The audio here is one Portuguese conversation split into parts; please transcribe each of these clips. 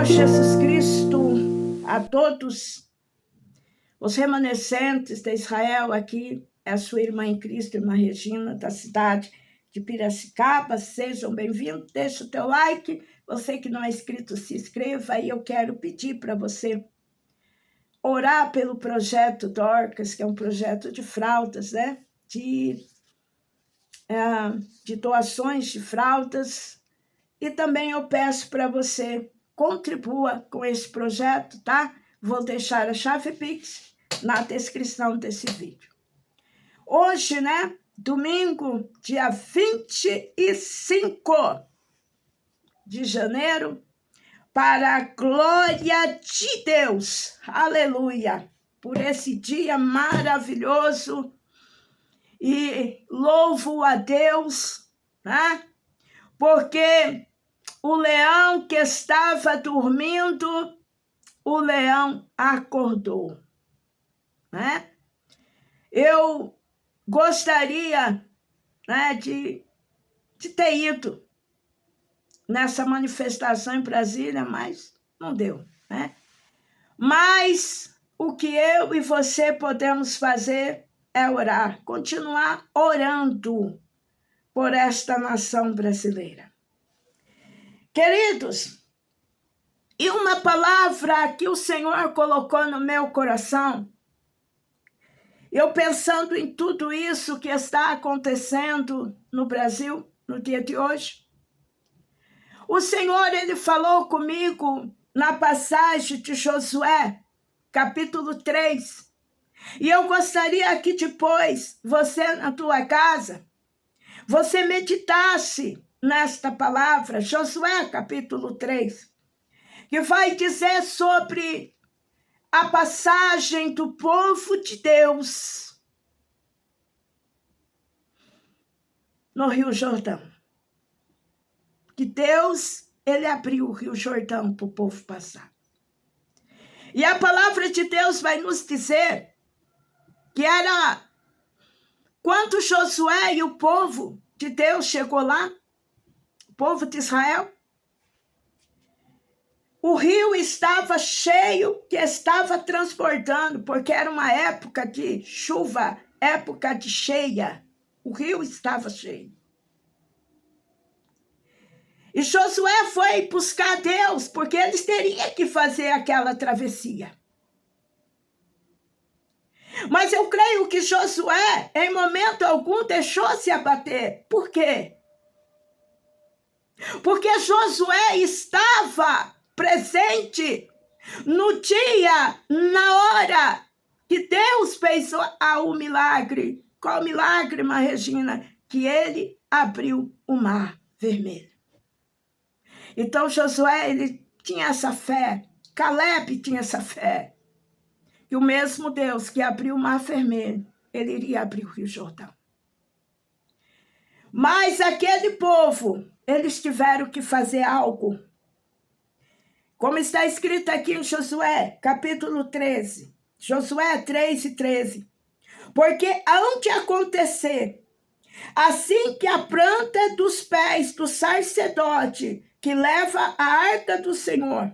Senhor Jesus Cristo a todos os remanescentes de Israel aqui. É a sua irmã em Cristo, irmã Regina, da cidade de Piracicaba. Sejam bem-vindos. Deixa o teu like. Você que não é inscrito, se inscreva. E eu quero pedir para você orar pelo projeto Dorcas, que é um projeto de fraldas, né? De doações de fraldas. E também eu peço para você contribua com esse projeto, tá? Vou deixar a chave Pix na descrição desse vídeo. Hoje, né? Domingo, dia 25 de janeiro, para a glória de Deus, aleluia, por esse dia maravilhoso, e louvo a Deus, né? Porque o leão que estava dormindo, o leão acordou, né? Eu gostaria, né, de ter ido nessa manifestação em Brasília, mas não deu, né? Mas o que eu e você podemos fazer é orar, continuar orando por esta nação brasileira. Queridos, e uma palavra que o Senhor colocou no meu coração, eu pensando em tudo isso que está acontecendo no Brasil no dia de hoje, o Senhor, ele falou comigo na passagem de Josué, capítulo 3, e eu gostaria que depois, você na tua casa, você meditasse nesta palavra, Josué, capítulo 3, que vai dizer sobre a passagem do povo de Deus no Rio Jordão. Que Deus, ele abriu o Rio Jordão para o povo passar. E a palavra de Deus vai nos dizer que era quando Josué e o povo de Deus chegou lá, o povo de Israel, o rio estava cheio, que estava transbordando, porque era uma época de chuva, época de cheia. O rio estava cheio. E Josué foi buscar Deus, porque eles teriam que fazer aquela travessia. Mas eu creio que Josué, em momento algum, deixou-se abater. Por quê? Porque Josué estava presente no dia, na hora que Deus fez o milagre. Qual milagre, irmã Regina? Que ele abriu o mar vermelho. Então Josué, ele tinha essa fé, Caleb tinha essa fé, que o mesmo Deus que abriu o mar vermelho, ele iria abrir o Rio Jordão. Mas aquele povo, eles tiveram que fazer algo. Como está escrito aqui em Josué, capítulo 13. Josué 3:13. Porque hão de acontecer, assim que a planta dos pés do sacerdote que leva a arca do Senhor,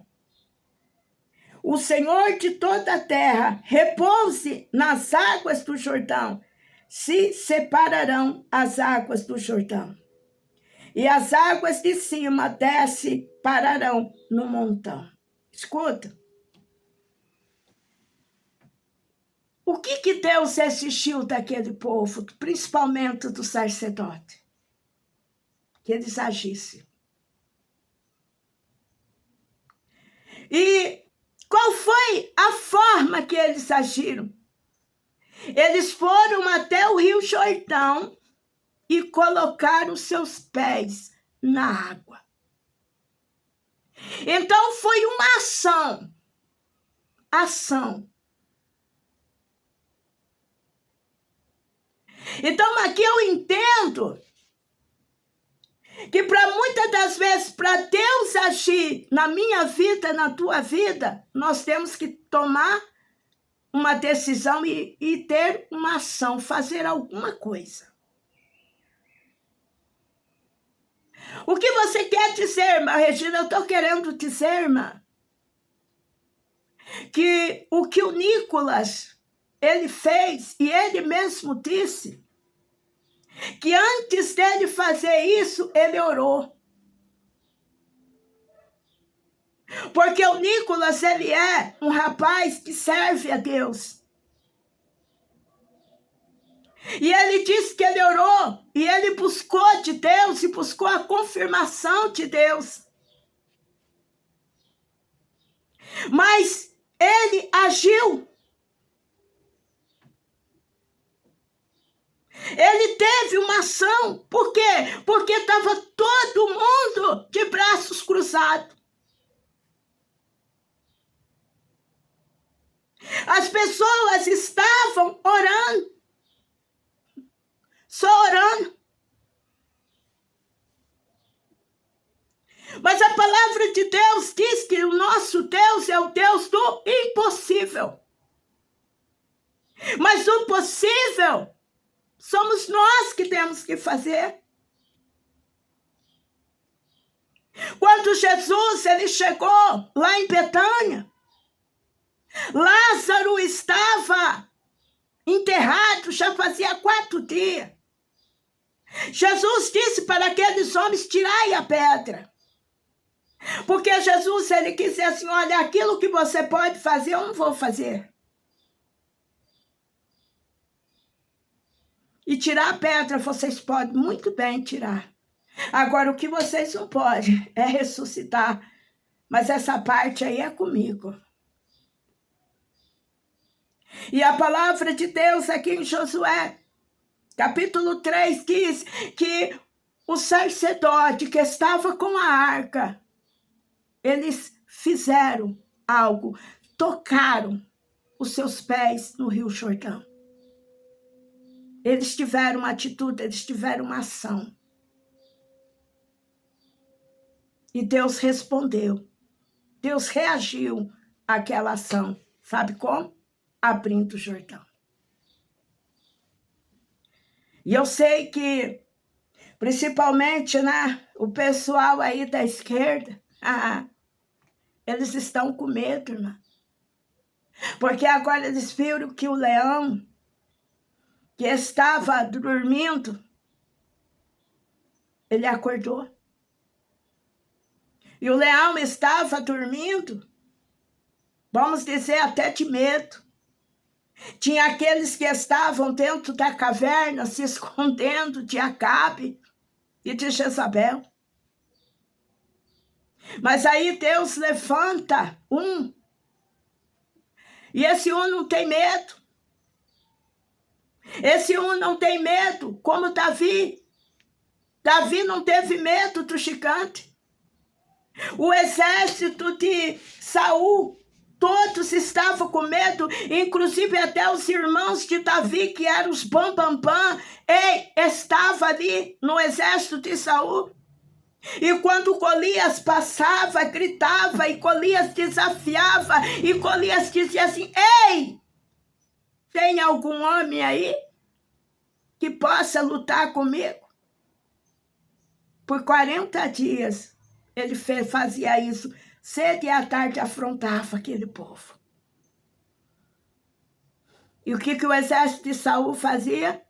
o Senhor de toda a terra, repouse nas águas do Jordão, se separarão as águas do Jordão. E as águas de cima pararão no montão. Escuta. O que Deus exigiu daquele povo, principalmente do sacerdote? Que eles agissem. E qual foi a forma que eles agiram? Eles foram até o Rio Jordão e colocaram seus pés na água. Então foi uma ação. Então aqui eu entendo que para muitas das vezes, para Deus agir na minha vida, na tua vida, nós temos que tomar uma decisão e ter uma ação, fazer alguma coisa. O que você quer dizer, irmã Regina? Eu estou querendo dizer, irmã, que o que o Nicolas, ele fez, e ele mesmo disse, que antes dele fazer isso, ele orou. Porque o Nicolas, ele é um rapaz que serve a Deus. E ele disse que ele orou, e ele buscou de Deus, e buscou a confirmação de Deus. Mas ele agiu. Ele teve uma ação. Por quê? Porque estava todo mundo de braços cruzados. As pessoas estavam orando. Só orando. Mas a palavra de Deus diz que o nosso Deus é o Deus do impossível. Mas o possível somos nós que temos que fazer. Quando Jesus ele chegou lá em Betânia, Lázaro estava enterrado, já fazia 4 dias. Jesus disse para aqueles homens, tirai a pedra. Porque Jesus, ele quis dizer assim, olha, aquilo que você pode fazer, eu não vou fazer. E tirar a pedra, vocês podem muito bem tirar. Agora, o que vocês não podem é ressuscitar. Mas essa parte aí é comigo. E a palavra de Deus aqui em Josué, capítulo 3, diz que o sacerdote que estava com a arca, eles fizeram algo, tocaram os seus pés no Rio Jordão. Eles tiveram uma atitude, eles tiveram uma ação. E Deus respondeu. Deus reagiu àquela ação. Sabe como? Abrindo o Jordão. E eu sei que, principalmente, né, o pessoal aí da esquerda, eles estão com medo, irmã. Porque agora eles viram que o leão, que estava dormindo, ele acordou. E o leão estava dormindo, vamos dizer, até de medo. Tinha aqueles que estavam dentro da caverna, se escondendo de Acabe e de Jezabel. Mas aí Deus levanta um, e esse um não tem medo. Esse um não tem medo, como Davi. Davi não teve medo do gigante. O exército de Saul, todos estavam com medo, inclusive até os irmãos de Davi, que eram os bambambam, estava ali no exército de Saul. E quando Golias passava, gritava, e Golias desafiava, e Golias dizia assim, ei, tem algum homem aí que possa lutar comigo? Por 40 dias, ele fazia isso. Cedo e à tarde afrontava aquele povo. E o que o exército de Saul fazia?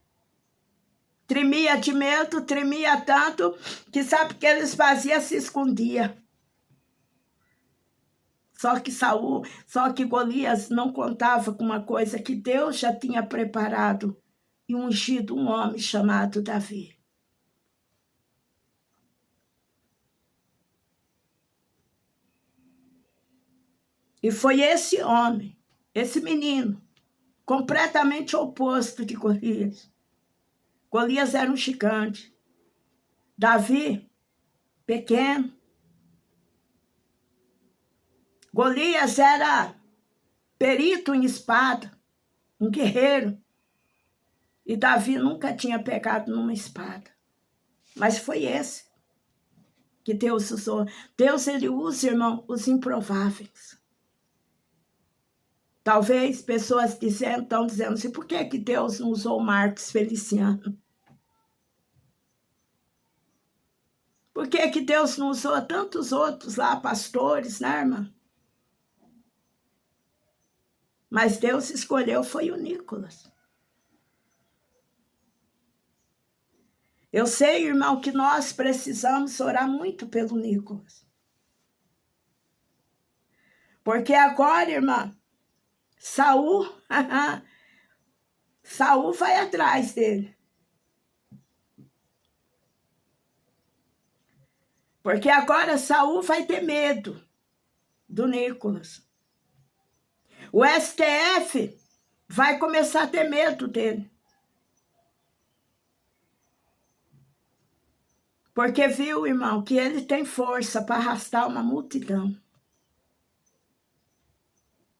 Tremia de medo, tremia tanto, que sabe o que eles faziam? Se escondia. Só que Golias não contava com uma coisa que Deus já tinha preparado e ungido um homem chamado Davi. E foi esse homem, esse menino, completamente oposto de Golias. Golias era um gigante. Davi, pequeno. Golias era perito em espada, um guerreiro. E Davi nunca tinha pegado numa espada. Mas foi esse que Deus usou. Deus, ele usa, irmão, os improváveis. Talvez pessoas estão dizendo assim, por que Deus não usou Marcos Feliciano? Por que Deus não usou tantos outros lá, pastores, né, irmã? Mas Deus escolheu foi o Nicolas. Eu sei, irmão, que nós precisamos orar muito pelo Nicolas. Porque agora, irmã, Saul vai atrás dele. Porque agora Saul vai ter medo do Nicolas. O STF vai começar a ter medo dele. Porque viu, irmão, que ele tem força para arrastar uma multidão.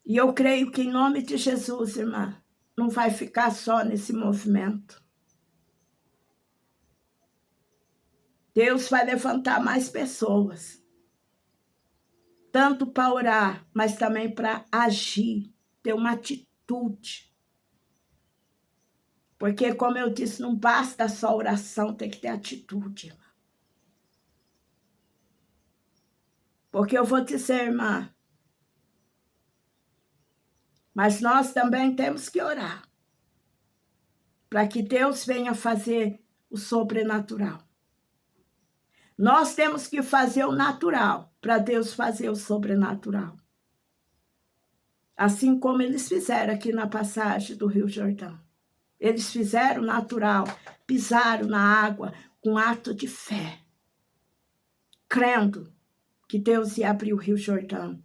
E eu creio que em nome de Jesus, irmã, não vai ficar só nesse movimento. Deus vai levantar mais pessoas. Tanto para orar, mas também para agir, ter uma atitude. Porque, como eu disse, não basta só oração, tem que ter atitude, irmã. Porque eu vou dizer, irmã, mas nós também temos que orar para que Deus venha fazer o sobrenatural. Nós temos que fazer o natural para Deus fazer o sobrenatural. Assim como eles fizeram aqui na passagem do Rio Jordão. Eles fizeram o natural, pisaram na água com ato de fé, crendo que Deus ia abrir o Rio Jordão.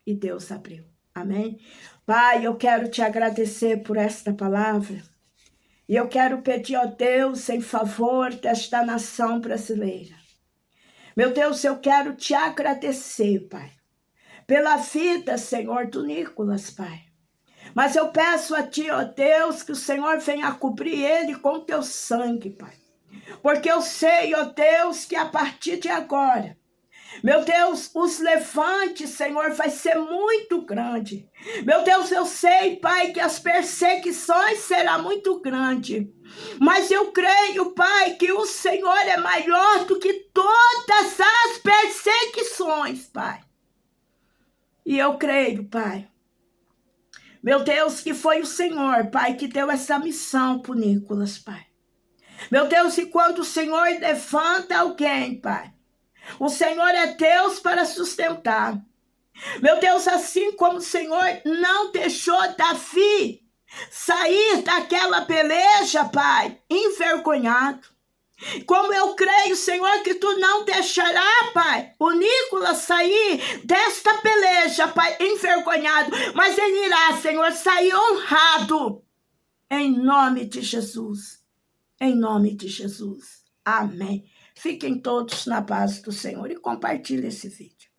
E Deus abriu. Amém? Pai, eu quero te agradecer por esta palavra. E eu quero pedir a Deus em favor desta nação brasileira. Meu Deus, eu quero te agradecer, Pai, pela vida, Senhor, do Nicolas, Pai. Mas eu peço a Ti, ó Deus, que o Senhor venha cobrir ele com Teu sangue, Pai. Porque eu sei, ó Deus, que a partir de agora, meu Deus, os levantes, Senhor, vai ser muito grande. Meu Deus, eu sei, Pai, que as perseguições serão muito grandes. Mas eu creio, Pai, que o Senhor é maior do que todas as perseguições, Pai. E eu creio, Pai, meu Deus, que foi o Senhor, Pai, que deu essa missão para o Nicolas, Pai. Meu Deus, e quando o Senhor levanta alguém, Pai, o Senhor é Deus para sustentar. Meu Deus, assim como o Senhor não deixou Davi sair daquela peleja, Pai, envergonhado. Como eu creio, Senhor, que Tu não deixará, Pai, o Nicolas sair desta peleja, Pai, envergonhado. Mas ele irá, Senhor, sair honrado. Em nome de Jesus. Em nome de Jesus. Amém. Fiquem todos na paz do Senhor e compartilhem esse vídeo.